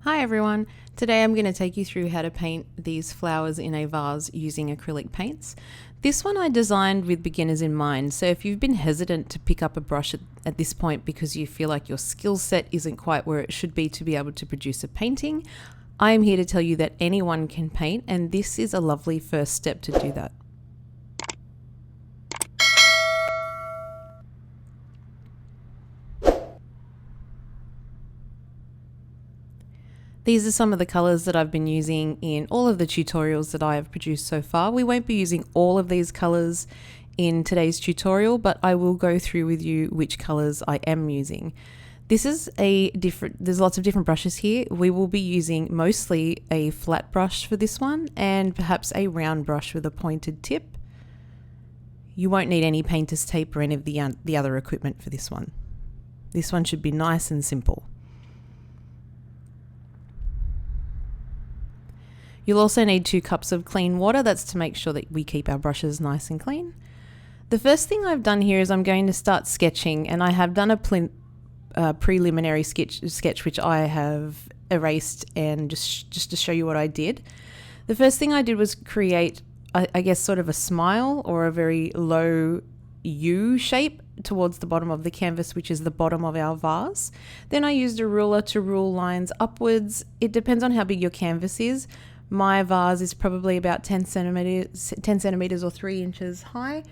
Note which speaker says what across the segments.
Speaker 1: Hi everyone, today I'm going to take you through how to paint these flowers in a vase using acrylic paints. This one I designed with beginners in mind, so if you've been hesitant to pick up a brush at this point because you feel like your skill set isn't quite where it should be to be able to produce a painting, I am here to tell you that anyone can paint, and this is a lovely first step to do that. These are some of the colours that I've been using in all of the tutorials that I have produced so far. We won't be using all of these colours in today's tutorial, but I will go through with you which colours I am using. There's lots of different brushes here. We will be using mostly a flat brush for this one and perhaps a round brush with a pointed tip. You won't need any painter's tape or any of the other equipment for this one. This one should be nice and simple. You'll also need 2 cups of clean water. That's to make sure that we keep our brushes nice and clean. The first thing I've done here is I'm going to start sketching, and I have done a preliminary sketch which I have erased and just to show you what I did. The first thing I did was create, I guess, sort of a smile or a very low U shape towards the bottom of the canvas, which is the bottom of our vase. Then I used a ruler to rule lines upwards. It depends on how big your canvas is. My vase is probably about 10 centimeters or 3 inches high.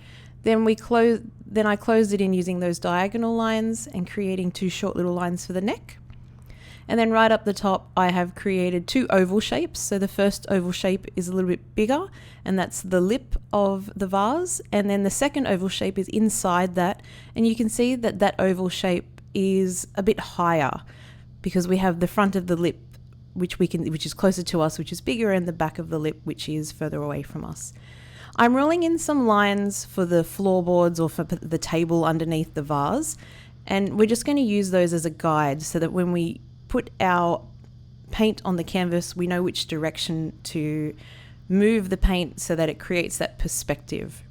Speaker 1: Then I closed it in using those diagonal lines and creating 2 short little lines for the neck. And then right up the top, I have created 2 oval shapes. So the first oval shape is a little bit bigger, and that's the lip of the vase. And then the second oval shape is inside that. And you can see that that oval shape is a bit higher because we have the front of the lip which is closer to us, which is bigger, and the back of the lip, which is further away from us. I'm rolling in some lines for the floorboards or for the table underneath the vase, and we're just going to use those as a guide so that when we put our paint on the canvas, we know which direction to move the paint so that it creates that perspective.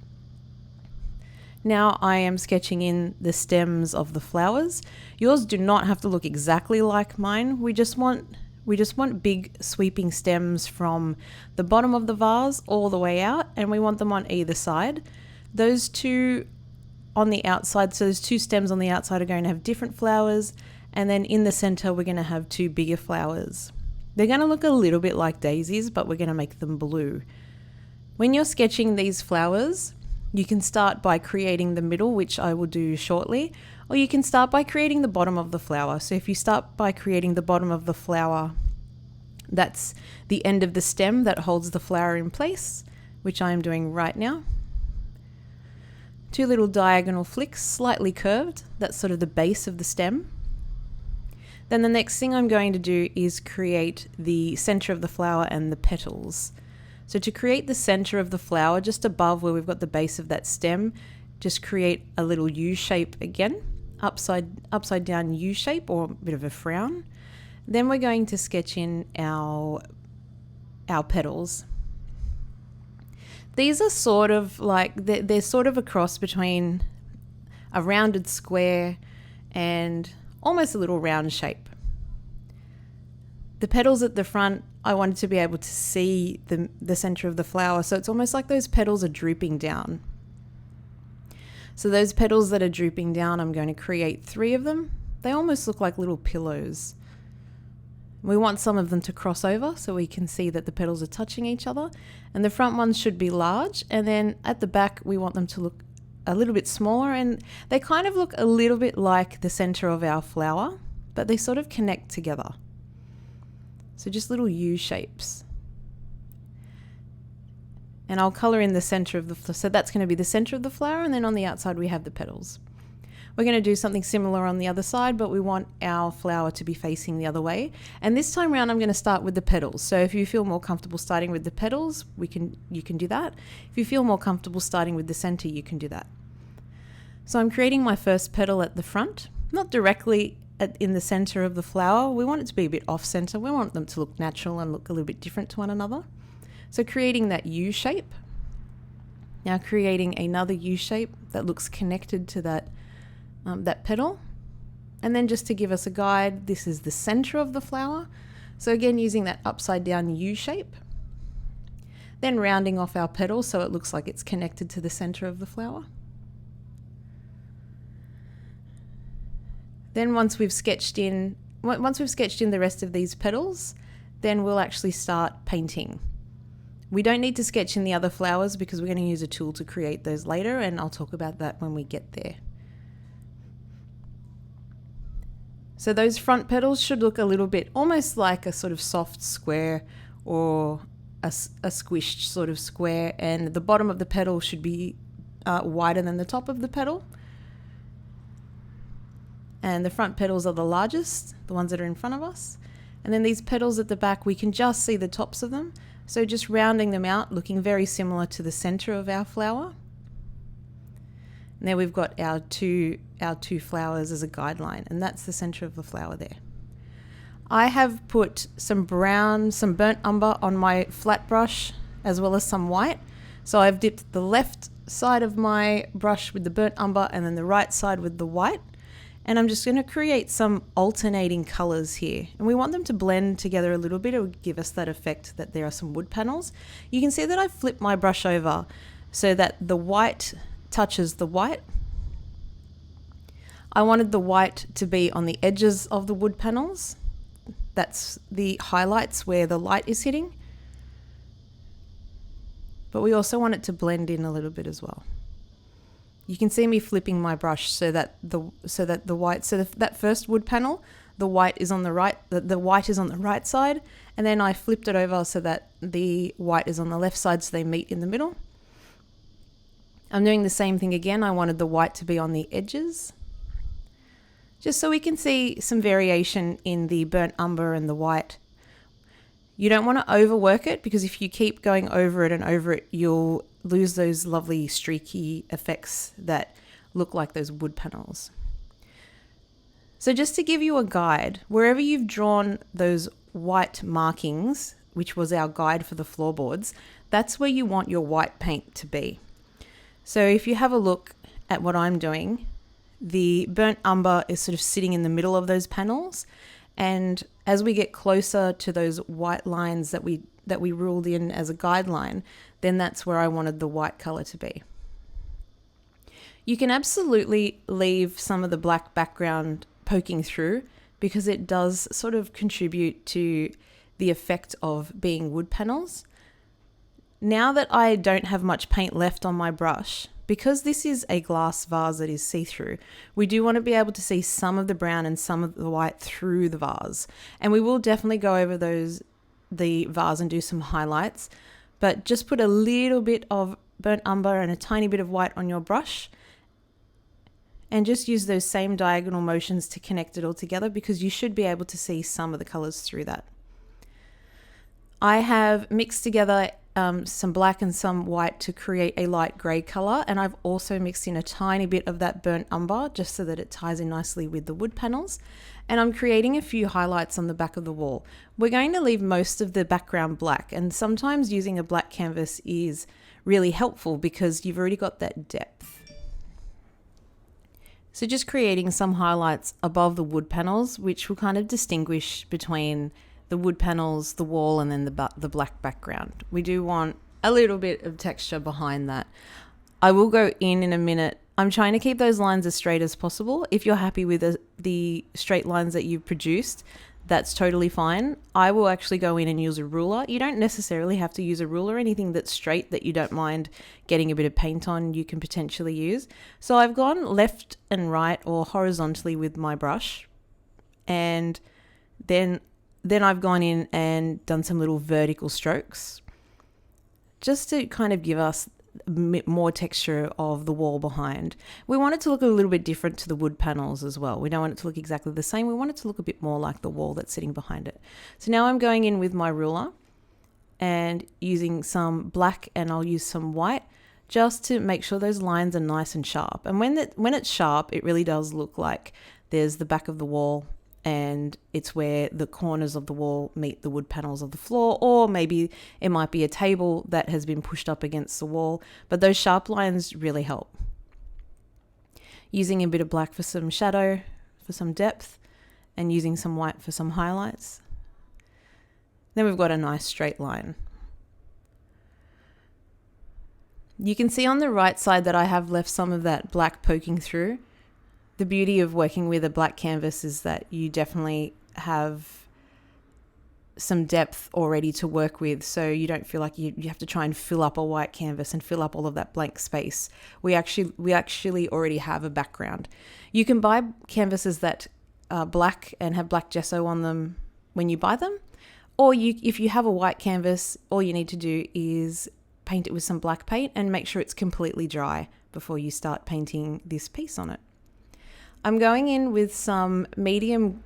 Speaker 1: Now I am sketching in the stems of the flowers. Yours do not have to look exactly like mine. We just want big sweeping stems from the bottom of the vase all the way out, and we want them on either side. Those 2 on the outside, so those 2 stems on the outside are going to have different flowers, and then in the center we're going to have 2 bigger flowers. They're going to look a little bit like daisies, but we're going to make them blue. When you're sketching these flowers, you can start by creating the middle, which I will do shortly, or you can start by creating the bottom of the flower. So if you start by creating the bottom of the flower, that's the end of the stem that holds the flower in place, which I am doing right now. 2 little diagonal flicks, slightly curved. That's sort of the base of the stem. Then the next thing I'm going to do is create the center of the flower and the petals. So to create the center of the flower, just above where we've got the base of that stem, just create a little U shape again, upside down U shape, or a bit of a frown. Then we're going to sketch in our petals. These are sort of like, they're sort of a cross between a rounded square and almost a little round shape. The petals at the front, I wanted to be able to see the center of the flower, so it's almost like those petals are drooping down. So those petals that are drooping down, I'm going to create 3 of them. They almost look like little pillows. We want some of them to cross over so we can see that the petals are touching each other, and the front ones should be large, and then at the back we want them to look a little bit smaller, and they kind of look a little bit like the center of our flower, but they sort of connect together. So just little U shapes. And I'll color in the center of so that's going to be the center of the flower, and then on the outside we have the petals. We're going to do something similar on the other side, but we want our flower to be facing the other way. And this time around I'm going to start with the petals. So if you feel more comfortable starting with the petals, you can do that. If you feel more comfortable starting with the center, you can do that. So I'm creating my first petal at the front, not directly in the center of the flower. We want it to be a bit off center. We want them to look natural and look a little bit different to one another. So creating that U shape. Now creating another U shape that looks connected to that petal. And then just to give us a guide, this is the center of the flower. So again, using that upside down U shape, then rounding off our petal so it looks like it's connected to the center of the flower. Then once we've sketched in the rest of these petals, then we'll actually start painting. We don't need to sketch in the other flowers because we're going to use a tool to create those later, and I'll talk about that when we get there. So those front petals should look a little bit almost like a sort of soft square or a squished sort of square, and the bottom of the petal should be wider than the top of the petal. And the front petals are the largest, the ones that are in front of us. And then these petals at the back, we can just see the tops of them. So just rounding them out, looking very similar to the center of our flower. And there we've got our two flowers as a guideline, and that's the center of the flower there. I have put some burnt umber on my flat brush, as well as some white. So I've dipped the left side of my brush with the burnt umber and then the right side with the white. And I'm just going to create some alternating colors here. And we want them to blend together a little bit. It will give us that effect that there are some wood panels. You can see that I've flipped my brush over so that the white touches the white. I wanted the white to be on the edges of the wood panels. That's the highlights where the light is hitting. But we also want it to blend in a little bit as well. You can see me flipping my brush so that that first wood panel, the white is on the right, the white is on the right side, and then I flipped it over so that the white is on the left side, so they meet in the middle. I'm doing the same thing again. I wanted the white to be on the edges, just so we can see some variation in the burnt umber and the white. You don't want to overwork it, because if you keep going over it and over it, you'll lose those lovely streaky effects that look like those wood panels. So just to give you a guide, wherever you've drawn those white markings, which was our guide for the floorboards, that's where you want your white paint to be. So if you have a look at what I'm doing, the burnt umber is sort of sitting in the middle of those panels, and as we get closer to those white lines that we ruled in as a guideline, then that's where I wanted the white color to be. You can absolutely leave some of the black background poking through, because it does sort of contribute to the effect of being wood panels. Now that I don't have much paint left on my brush, because this is a glass vase that is see-through, we do want to be able to see some of the brown and some of the white through the vase. And we will definitely go over the vase and do some highlights, but just put a little bit of burnt umber and a tiny bit of white on your brush, and just use those same diagonal motions to connect it all together, because you should be able to see some of the colors through that. I have mixed together some black and some white to create a light grey color, and I've also mixed in a tiny bit of that burnt umber just so that it ties in nicely with the wood panels. And I'm creating a few highlights on the back of the wall. We're going to leave most of the background black, and sometimes using a black canvas is really helpful because you've already got that depth. So just creating some highlights above the wood panels, which will kind of distinguish between the wood panels, the wall, and then the black background. We do want a little bit of texture behind that. I will go in a minute. I'm trying to keep those lines as straight as possible. If you're happy with the straight lines that you've produced, that's totally fine. I will actually go in and use a ruler. You don't necessarily have to use a ruler. Anything that's straight that you don't mind getting a bit of paint on, you can potentially use. So I've gone left and right or horizontally with my brush, and then I've gone in and done some little vertical strokes just to kind of give us a bit more texture of the wall behind. We want it to look a little bit different to the wood panels as well. We don't want it to look exactly the same. We want it to look a bit more like the wall that's sitting behind it. So now I'm going in with my ruler and using some black, and I'll use some white just to make sure those lines are nice and sharp. And when it's sharp, it really does look like there's the back of the wall, and it's where the corners of the wall meet the wood panels of the floor, or maybe it might be a table that has been pushed up against the wall, but those sharp lines really help. Using a bit of black for some shadow, for some depth, and using some white for some highlights. Then we've got a nice straight line. You can see on the right side that I have left some of that black poking through. The beauty of working with a black canvas is that you definitely have some depth already to work with, so you don't feel like you have to try and fill up a white canvas and fill up all of that blank space. We actually already have a background. You can buy canvases that are black and have black gesso on them when you buy them, or if you have a white canvas, all you need to do is paint it with some black paint and make sure it's completely dry before you start painting this piece on it. I'm going in with some medium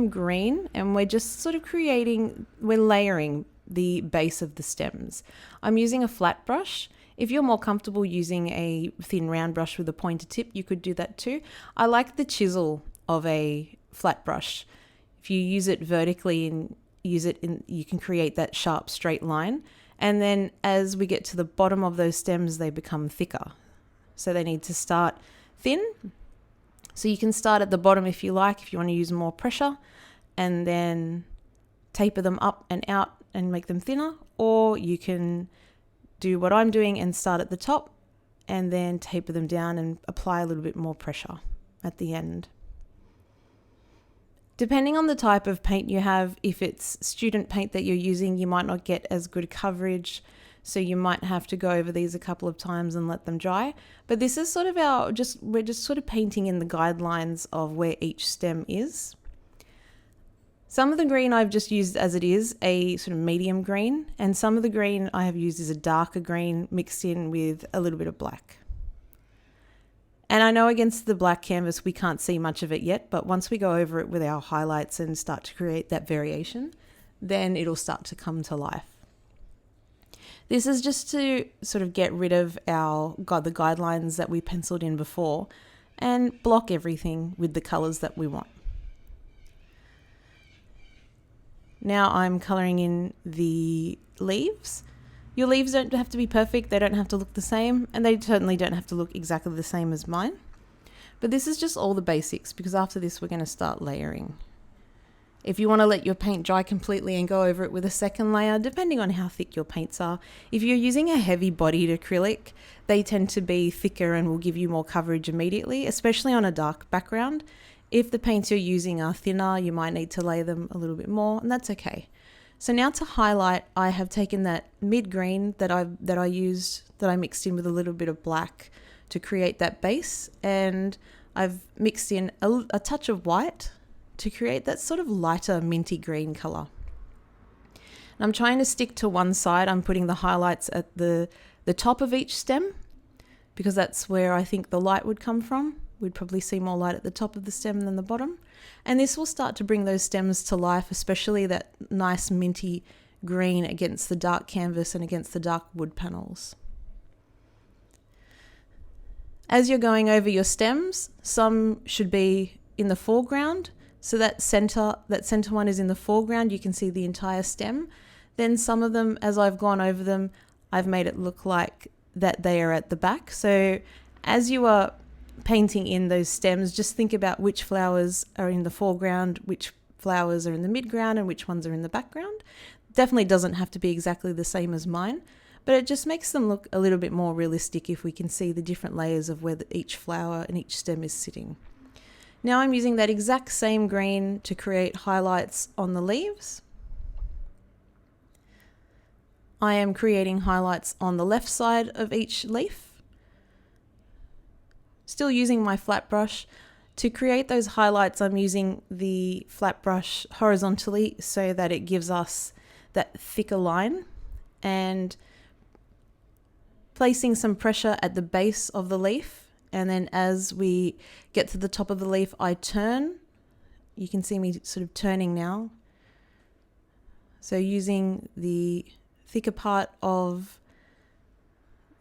Speaker 1: green, and we're just sort of we're layering the base of the stems. I'm using a flat brush. If you're more comfortable using a thin round brush with a pointed tip, you could do that too. I like the of a flat brush. If you use it vertically and you can create that sharp straight line. And then as we get to the bottom of those stems, they become thicker. So they need to start thin. So you can start at the bottom if you like, if you want to use more pressure, and then taper them up and out and make them thinner. Or you can do what I'm doing and start at the top and then taper them down and apply a little bit more pressure at the end. Depending on the type of paint you have, if it's student paint that you're using, you might not get as good coverage, so you might have to go over these a couple of times and let them dry. But this is sort of we're just sort of painting in the guidelines of where each stem is. Some of the green I've just used as it is, a sort of medium green, and some of the green I have used is a darker green mixed in with a little bit of black. And I know against the black canvas we can't see much of it yet, but once we go over it with our highlights and start to create that variation, then it'll start to come to life. This is just to sort of get rid of the guidelines that we penciled in before and block everything with the colours that we want. Now I'm colouring in the leaves. Your leaves don't have to be perfect, they don't have to look the same, and they certainly don't have to look exactly the same as mine. But this is just all the basics, because after this we're going to start layering. If you want to let your paint dry completely and go over it with a second layer, depending on how thick your paints are. If you're using a heavy bodied acrylic, they tend to be thicker and will give you more coverage immediately, especially on a dark background. If the paints you're using are thinner, you might need to lay them a little bit more, and that's okay. So now to highlight, I have taken that mid green that I mixed in with a little bit of black to create that base, and I've mixed in a touch of white to create that sort of lighter minty green color. And I'm trying to stick to one side. I'm putting the highlights at the top of each stem, because that's where I think the light would come from. We'd probably see more light at the top of the stem than the bottom. And this will start to bring those stems to life, especially that nice minty green against the dark canvas and against the dark wood panels. As you're going over your stems, some should be in the foreground. So that center one is in the foreground. You can see the entire stem. Then some of them, as I've gone over them, I've made it look like that they are at the back. So as you are painting in those stems, just think about which flowers are in the foreground, which flowers are in the midground, and which ones are in the background. Definitely doesn't have to be exactly the same as mine, but it just makes them look a little bit more realistic if we can see the different layers of where each flower and each stem is sitting. Now I'm using that exact same green to create highlights on the leaves. I am creating highlights on the left side of each leaf. Still using my flat brush. To create those highlights, I'm using the flat brush horizontally so that it gives us that thicker line, and placing some pressure at the base of the leaf. And then as we get to the top of the leaf, I turn. You can see me sort of turning now. So using the thicker part of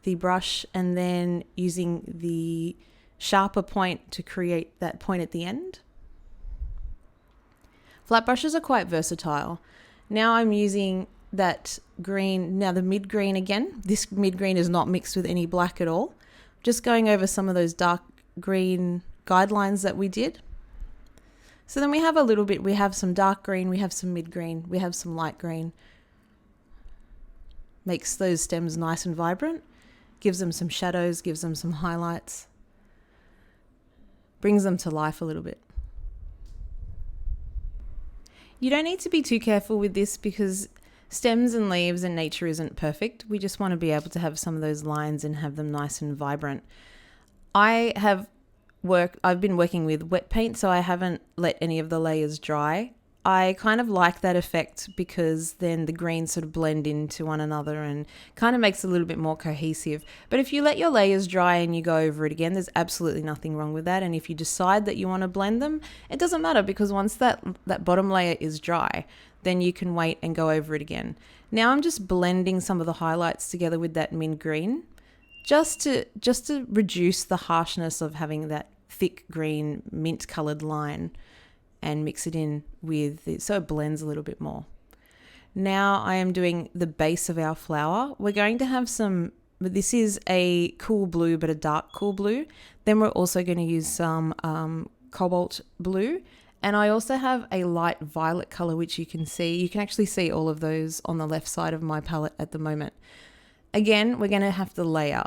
Speaker 1: the brush and then using the sharper point to create that point at the end. Flat brushes are quite versatile. Now I'm using that green, now the mid green again. This mid green is not mixed with any black at all. Just going over some of those dark green guidelines that we did. So then we have a little bit, we have some dark green, we have some mid green, we have some light green. Makes those stems nice and vibrant, gives them some shadows, gives them some highlights, brings them to life a little bit. You don't need to be too careful with this because stems and leaves and nature isn't perfect. We just want to be able to have some of those lines and have them nice and vibrant. I've been working with wet paint, so I haven't let any of the layers dry. I kind of like that effect because then the greens sort of blend into one another and kind of makes it a little bit more cohesive. But if you let your layers dry and you go over it again, there's absolutely nothing wrong with that. And if you decide that you want to blend them, it doesn't matter because once that bottom layer is dry, then you can wait and go over it again. Now I'm just blending some of the highlights together with that mint green just to reduce the harshness of having that thick green mint colored line, and mix it in with it so it blends a little bit more. Now I am doing the base of our flower. We're going to have this is a cool blue, but a dark cool blue. Then we're also going to use some cobalt blue. And I also have a light violet color, which you can see. You can actually see all of those on the left side of my palette at the moment. Again, we're going to have to layer,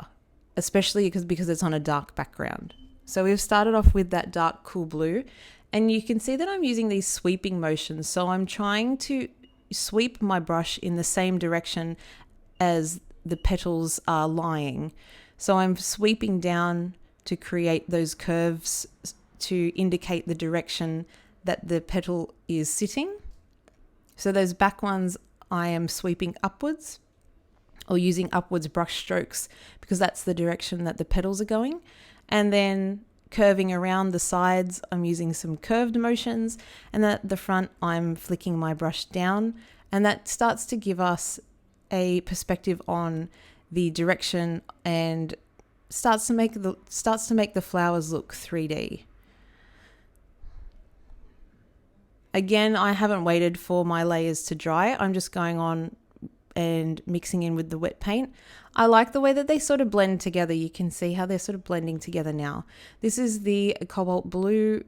Speaker 1: especially because it's on a dark background. So we've started off with that dark cool blue. And you can see that I'm using these sweeping motions. So I'm trying to sweep my brush in the same direction as the petals are lying. So I'm sweeping down to create those curves to indicate the direction that the petal is sitting. So those back ones, I am sweeping upwards or using upwards brush strokes because that's the direction that the petals are going. And then curving around the sides, I'm using some curved motions, and at the front I'm flicking my brush down, and that starts to give us a perspective on the direction and starts to make the flowers look 3D. Again, I haven't waited for my layers to dry. I'm just going on and mixing in with the wet paint. I like the way that they sort of blend together. You can see how they're sort of blending together now. This is the cobalt blue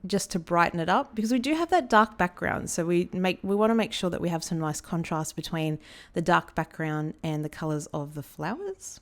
Speaker 1: just to brighten it up because we do have that dark background. So we want to make sure that we have some nice contrast between the dark background and the colors of the flowers.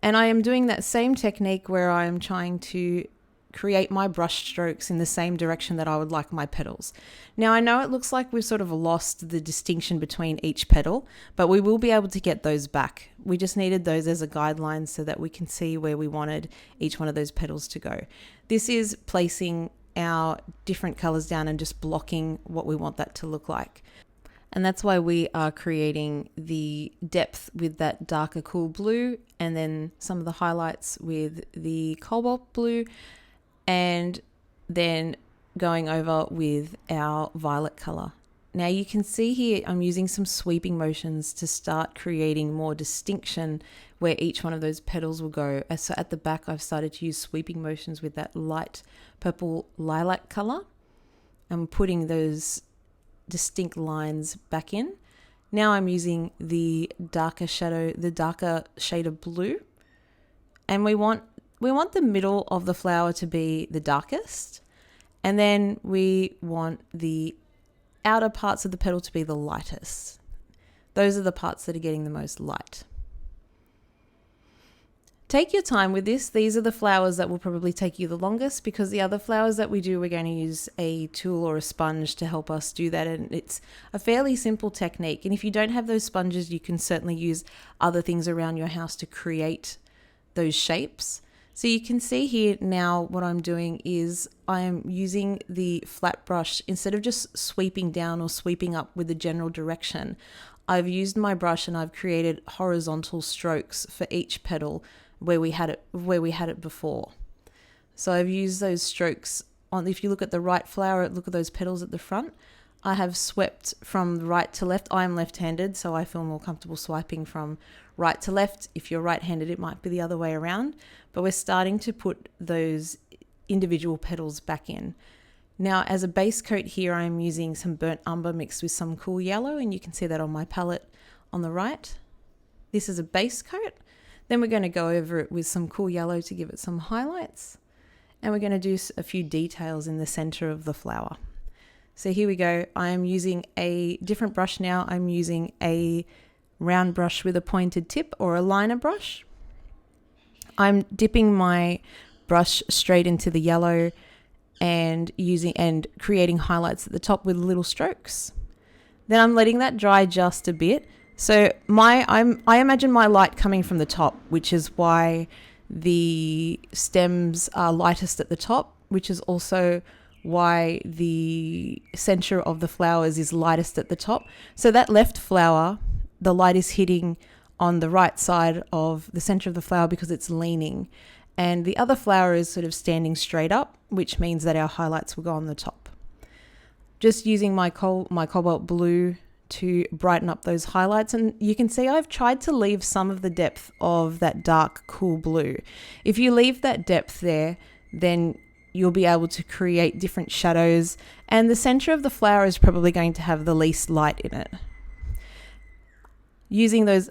Speaker 1: And I am doing that same technique where I am trying to create my brush strokes in the same direction that I would like my petals. Now I know it looks like we've sort of lost the distinction between each petal, but we will be able to get those back. We just needed those as a guideline so that we can see where we wanted each one of those petals to go. This is placing our different colors down and just blocking what we want that to look like. And that's why we are creating the depth with that darker cool blue and then some of the highlights with the cobalt blue, and then going over with our violet color. Now you can see here I'm using some sweeping motions to start creating more distinction where each one of those petals will go. So at the back I've started to use sweeping motions with that light purple lilac color. I'm putting those distinct lines back in. Now I'm using the darker shade of blue, and we want the middle of the flower to be the darkest, and then we want the outer parts of the petal to be the lightest. Those are the parts that are getting the most light. Take your time with this. These are the flowers that will probably take you the longest because the other flowers that we do, we're going to use a tool or a sponge to help us do that. And it's a fairly simple technique. And if you don't have those sponges, you can certainly use other things around your house to create those shapes. So you can see here now what I'm doing is I'm using the flat brush. Instead of just sweeping down or sweeping up with the general direction, I've used my brush and I've created horizontal strokes for each petal where we had it before. So I've used those strokes on. If you look at the right flower, look at those petals at the front. I have swept from right to left. I'm left-handed, so I feel more comfortable swiping from right to left. If you're right-handed, it might be the other way around. But we're starting to put those individual petals back in. Now, as a base coat here, I'm using some burnt umber mixed with some cool yellow, and you can see that on my palette on the right. This is a base coat. Then we're going to go over it with some cool yellow to give it some highlights. And we're going to do a few details in the center of the flower. So here we go. I am using a different brush now. I'm using a round brush with a pointed tip, or a liner brush. I'm dipping my brush straight into the yellow and creating highlights at the top with little strokes. Then I'm letting that dry just a bit. So I imagine my light coming from the top, which is why the stems are lightest at the top, which is also why the center of the flowers is lightest at the top. So that left flower, the light is hitting on the right side of the center of the flower because it's leaning, and the other flower is sort of standing straight up, which means that our highlights will go on the top. Just using my cobalt blue to brighten up those highlights, and you can see I've tried to leave some of the depth of that dark cool blue. If you leave that depth there, then you'll be able to create different shadows, and the center of the flower is probably going to have the least light in it. Using those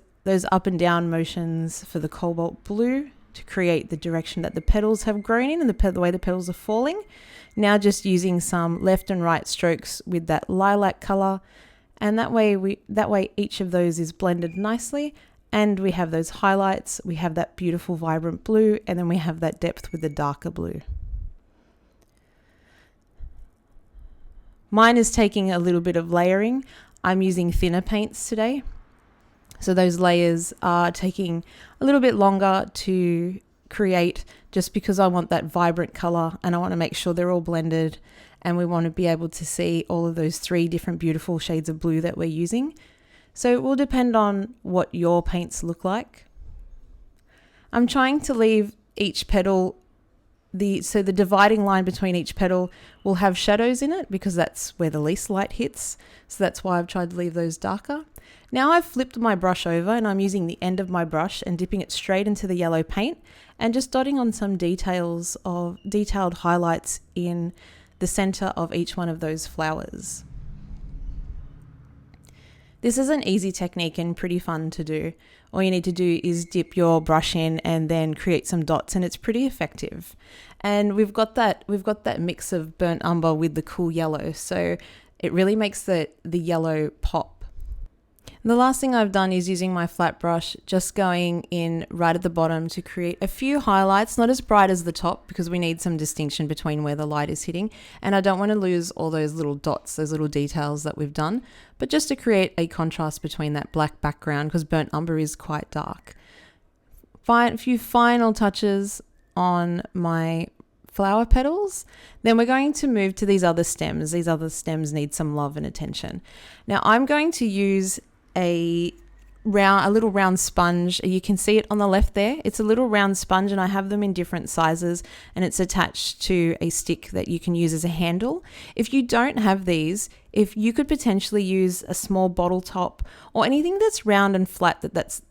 Speaker 1: up and down motions for the cobalt blue to create the direction that the petals have grown in and the way the petals are falling. Now just using some left and right strokes with that lilac color, and that way each of those is blended nicely, and we have those highlights, we have that beautiful vibrant blue, and then we have that depth with the darker blue. Mine is taking a little bit of layering. I'm using thinner paints today. So those layers are taking a little bit longer to create, just because I want that vibrant color and I want to make sure they're all blended, and we want to be able to see all of those 3 different beautiful shades of blue that we're using. So it will depend on what your paints look like. I'm trying to leave each petal, so the dividing line between each petal will have shadows in it because that's where the least light hits. So that's why I've tried to leave those darker. Now I've flipped my brush over and I'm using the end of my brush and dipping it straight into the yellow paint and just dotting on some detailed highlights in the center of each one of those flowers. This is an easy technique and pretty fun to do. All you need to do is dip your brush in and then create some dots, and it's pretty effective. And we've got that mix of burnt umber with the cool yellow, so it really makes the yellow pop. And the last thing I've done is using my flat brush, just going in right at the bottom to create a few highlights, not as bright as the top because we need some distinction between where the light is hitting, and I don't want to lose all those little dots, those little details that we've done, but just to create a contrast between that black background because burnt umber is quite dark. A few final touches on my flower petals. Then we're going to move to these other stems. These other stems need some love and attention. Now I'm going to use a little round sponge. You can see it on the left there. It's a little round sponge, and I have them in different sizes, and it's attached to a stick that you can use as a handle. If you don't have these, if you could potentially use a small bottle top or anything that's round and flat that's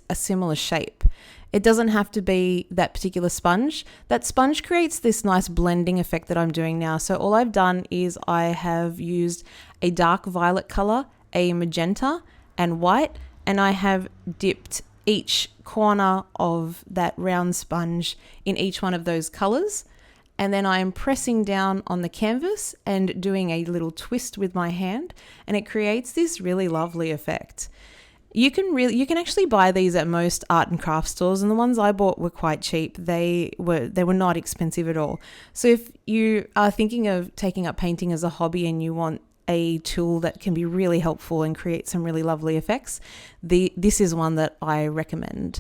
Speaker 1: a similar shape. It doesn't have to be that particular sponge. That sponge creates this nice blending effect that I'm doing now. So all I've done is I have used a dark violet color, a magenta, and white, and I have dipped each corner of that round sponge in each one of those colors, and then I am pressing down on the canvas and doing a little twist with my hand, and it creates this really lovely effect. You can actually buy these at most art and craft stores, and the ones I bought were quite cheap. They were not expensive at all. So if you are thinking of taking up painting as a hobby and you want a tool that can be really helpful and create some really lovely effects, this is one that I recommend.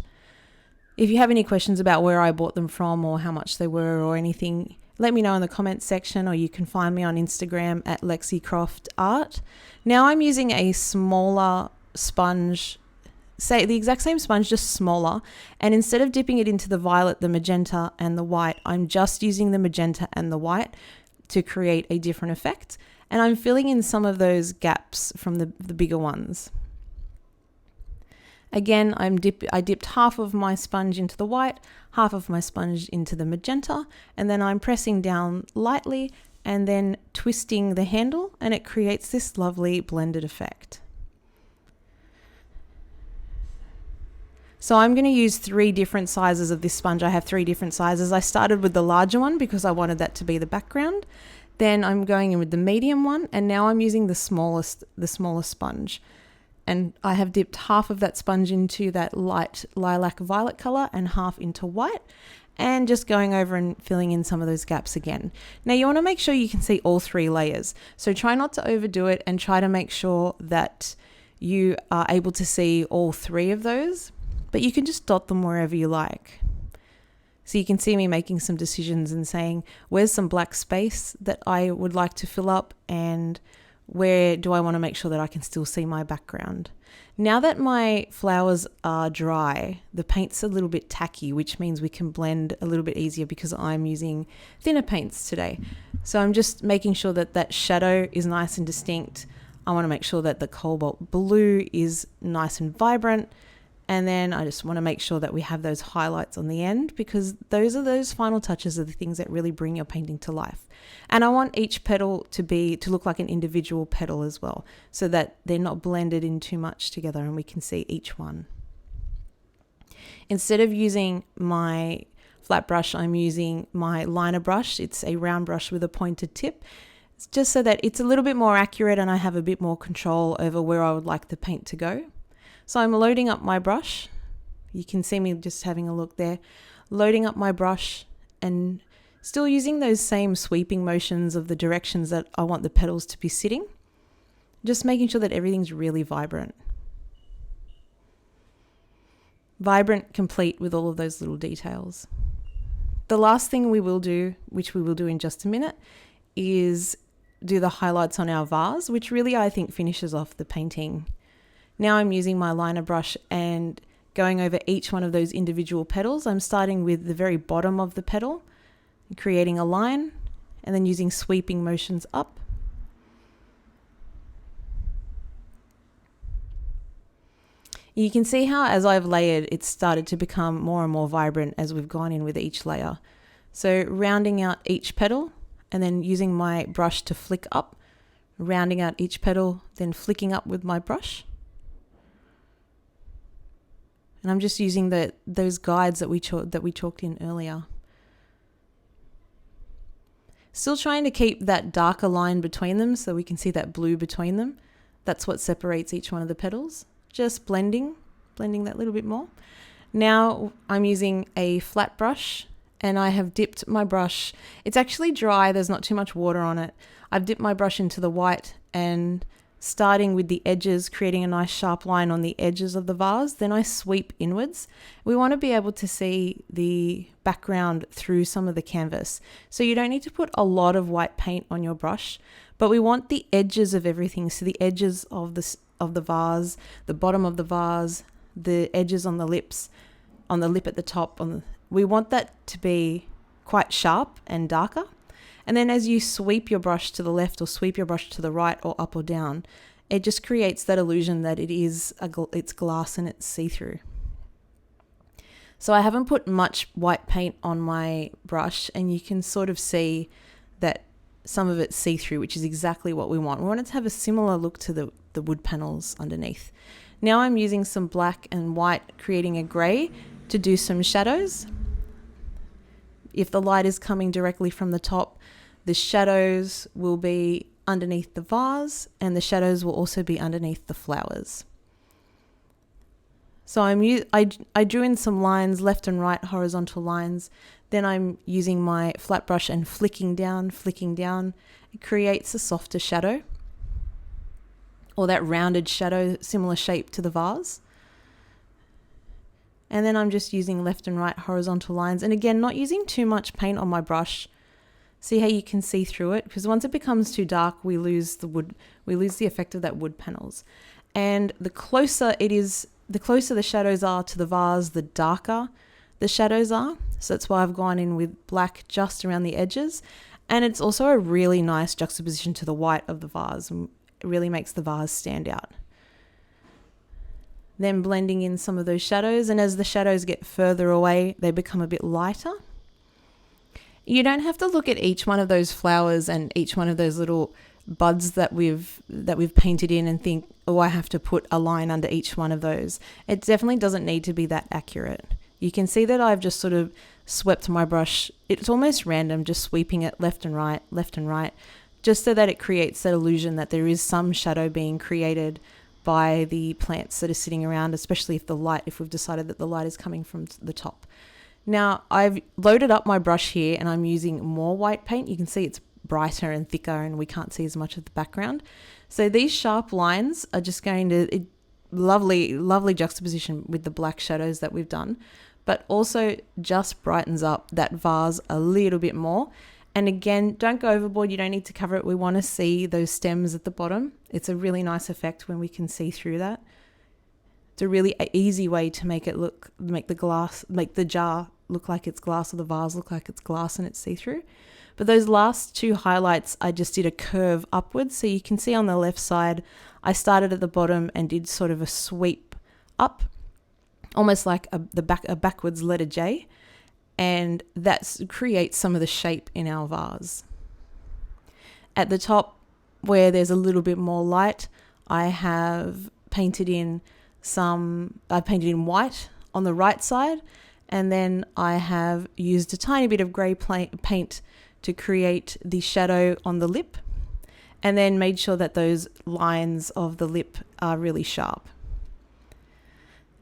Speaker 1: If you have any questions about where I bought them from or how much they were or anything, let me know in the comments section, or you can find me on Instagram at LexiCroftArt. Now I'm using a smaller sponge, say the exact same sponge, just smaller, and instead of dipping it into the violet, the magenta and the white, I'm just using the magenta and the white to create a different effect. And I'm filling in some of those gaps from the bigger ones. Again, I dipped half of my sponge into the white, half of my sponge into the magenta, and then I'm pressing down lightly and then twisting the handle, and it creates this lovely blended effect. So I'm going to use 3 different sizes of this sponge. I have 3 different sizes. I started with the larger one because I wanted that to be the background. Then I'm going in with the medium one, and now I'm using the smallest sponge. And I have dipped half of that sponge into that light lilac violet color and half into white, and just going over and filling in some of those gaps again. Now you want to make sure you can see all 3 layers. So try not to overdo it and try to make sure that you are able to see all 3 of those, but you can just dot them wherever you like. So you can see me making some decisions and saying, where's some black space that I would like to fill up, and where do I want to make sure that I can still see my background? Now that my flowers are dry, the paint's a little bit tacky, which means we can blend a little bit easier because I'm using thinner paints today. So I'm just making sure that that shadow is nice and distinct. I want to make sure that the cobalt blue is nice and vibrant. And then I just want to make sure that we have those highlights on the end, because those final touches are the things that really bring your painting to life. And I want each petal to look like an individual petal as well, so that they're not blended in too much together and we can see each one. Instead of using my flat brush, I'm using my liner brush. It's a round brush with a pointed tip. It's just so that it's a little bit more accurate and I have a bit more control over where I would like the paint to go. So I'm loading up my brush. You can see me just having a look there. Loading up my brush and still using those same sweeping motions of the directions that I want the petals to be sitting. Just making sure that everything's really vibrant. Vibrant, complete with all of those little details. The last thing we will do, which we will do in just a minute, is do the highlights on our vase, which really I think finishes off the painting. Now I'm using my liner brush and going over each one of those individual petals. I'm starting with the very bottom of the petal, creating a line, and then using sweeping motions up. You can see how as I've layered, it's started to become more and more vibrant as we've gone in with each layer. So rounding out each petal and then using my brush to flick up, rounding out each petal, then flicking up with my brush. And I'm just using those guides that we chalked in earlier. Still trying to keep that darker line between them so we can see that blue between them. That's what separates each one of the petals. Just blending that little bit more. Now I'm using a flat brush and I have dipped my brush. It's actually dry, there's not too much water on it. I've dipped my brush into the white and starting with the edges, creating a nice sharp line on the edges of the vase. Then I sweep inwards. We want to be able to see the background through some of the canvas. So you don't need to put a lot of white paint on your brush, but we want the edges of everything. So the edges of the vase, the bottom of the vase, the edges on the lips, on the lip at the top. We want that to be quite sharp and darker. And then as you sweep your brush to the left or sweep your brush to the right or up or down, it just creates that illusion that it's glass and it's see-through. So I haven't put much white paint on my brush, and you can sort of see that some of it's see-through, which is exactly what we want. We want it to have a similar look to the wood panels underneath. Now I'm using some black and white, creating a grey to do some shadows. If the light is coming directly from the top, the shadows will be underneath the vase and the shadows will also be underneath the flowers. So I drew in some lines, left and right horizontal lines. Then I'm using my flat brush and flicking down. It creates a softer shadow, or that rounded shadow, similar shape to the vase. And then I'm just using left and right horizontal lines. And again, not using too much paint on my brush. See how you can see through it? Because once it becomes too dark, we lose the effect of that wood panels. And the closer the shadows are to the vase, the darker the shadows are. So that's why I've gone in with black just around the edges. And it's also a really nice juxtaposition to the white of the vase. It really makes the vase stand out. Then blending in some of those shadows, and as the shadows get further away, they become a bit lighter. You don't have to look at each one of those flowers and each one of those little buds that we've painted in and think, oh, I have to put a line under each one of those. It definitely doesn't need to be that accurate. You can see that I've just sort of swept my brush. It's almost random, just sweeping it left and right, just so that it creates that illusion that there is some shadow being created by the plants that are sitting around, especially if we've decided that the light is coming from the top. Now, I've loaded up my brush here and I'm using more white paint. You can see it's brighter and thicker and we can't see as much of the background. So these sharp lines are just going to, lovely juxtaposition with the black shadows that we've done, but also just brightens up that vase a little bit more. And again, don't go overboard. You don't need to cover it. We want to see those stems at the bottom. It's a really nice effect when we can see through that. It's a really easy way to make the jar look like it's glass, or the vase look like it's glass and it's see-through. But those last two highlights, I just did a curve upwards. So you can see on the left side, I started at the bottom and did sort of a sweep up, almost like a backwards letter J. And that creates some of the shape in our vase. At the top, where there's a little bit more light, I have painted in white on the right side, and then I have used a tiny bit of grey paint to create the shadow on the lip, and then made sure that those lines of the lip are really sharp.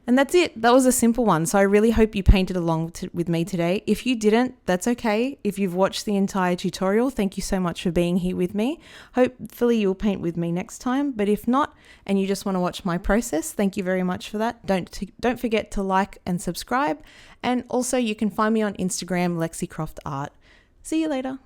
Speaker 1: And that's it. That was a simple one. So I really hope you painted along with me today. If you didn't, that's okay. If you've watched the entire tutorial, thank you so much for being here with me. Hopefully you'll paint with me next time. But if not, and you just want to watch my process, thank you very much for that. Don't forget to like and subscribe. And also you can find me on Instagram, LexiCroftArt. See you later.